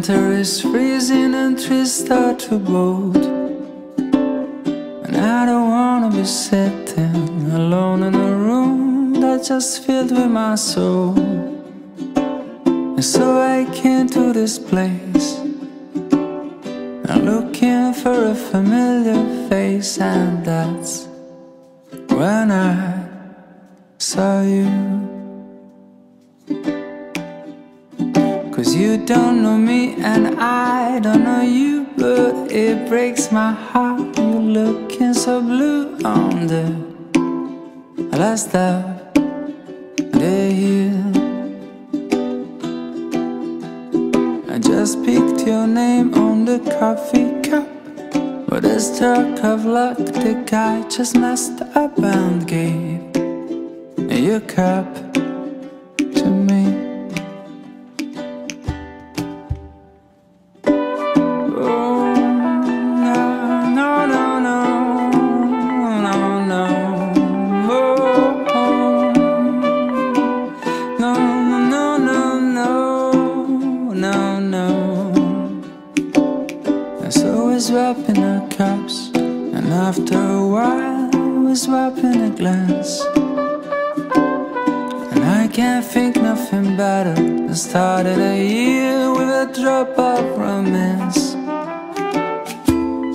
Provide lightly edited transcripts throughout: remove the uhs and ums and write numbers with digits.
winter is freezing and trees start to bolt, and I don't wanna be sitting alone in a room that's just filled with my soul. And so I came to this place, I'm looking for a familiar face, and that's when I saw you. 'Cause you don't know me and I don't know you, but it breaks my heart. You're looking so blue on the last of the year. I just picked your name on the coffee cup, but a stroke of luck, the guy just messed up and gave your cup to me. Swapping our cups, and after a while we're swapping a glance. And I can't think nothing better than starting a year with a drop of romance.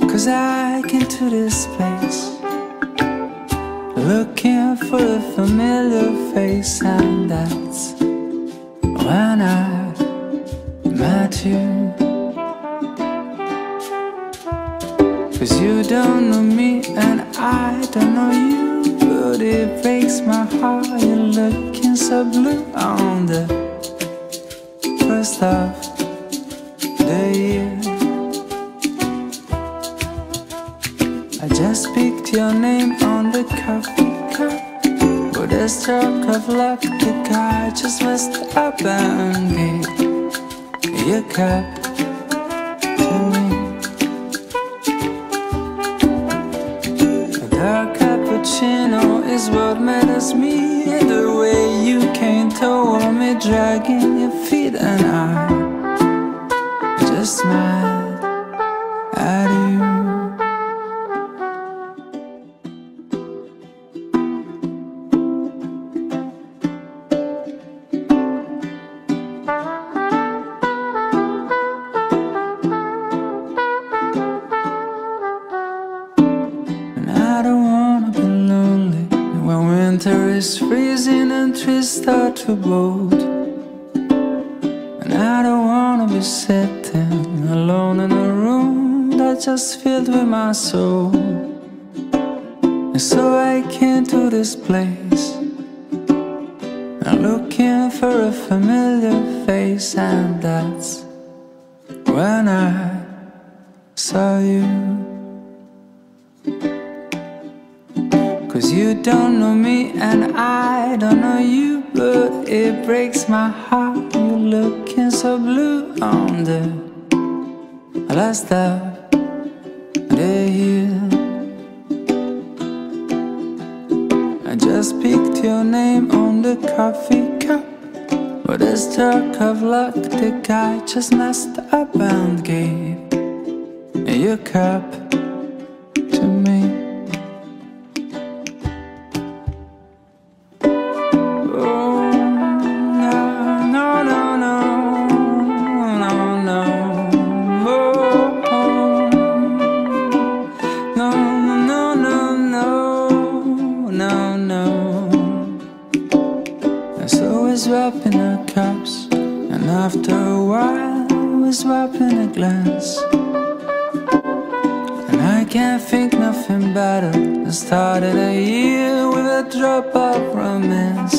'Cause I came to this place looking for a familiar face, and that's when I met you. 'Cause you don't know me and I don't know you, but it breaks my heart. You're looking so blue on the first of the year. I just picked your name on the coffee cup, but a stroke of luck, the guy just messed up and gave your cup to me. Dark cappuccino is what matters me, the way you came toward me, dragging your feet, and I just smiled at you. I don't wanna be lonely when winter is freezing and trees start to bolt. And I don't wanna be sitting alone in a room that's just filled with my soul. And so I came to this place, I'm looking for a familiar face, and that's when I saw you. 'Cause you don't know me and I don't know you, but it breaks my heart. You're looking so blue on the last of the year. I just picked your name on the coffee cup, but a stroke of luck, the guy just messed up and gave your cup to me. Swapping our cups, and after a while we're swapping a glance. And I can't think nothing better than starting a year with a drop of romance.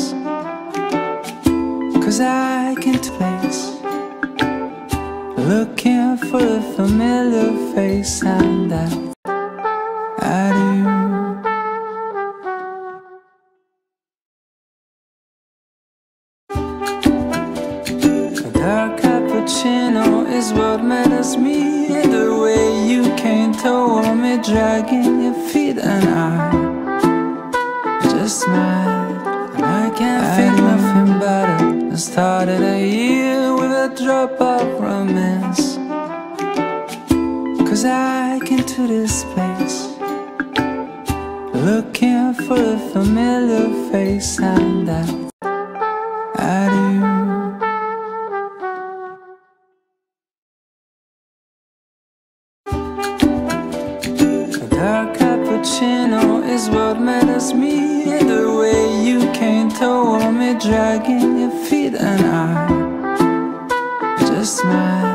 'Cause I came to place looking for a familiar face, and that's at you. Dark cappuccino is what matters me, the way you came toward me, dragging your feet, and I just smiled. And I can't think nothing better than starting a year with a drop of romance. 'cause I came to this place looking for a familiar face, and I had you. A dark cappuccino is what matters me, and the way you came to warm me, dragging your feet, and I just smiled.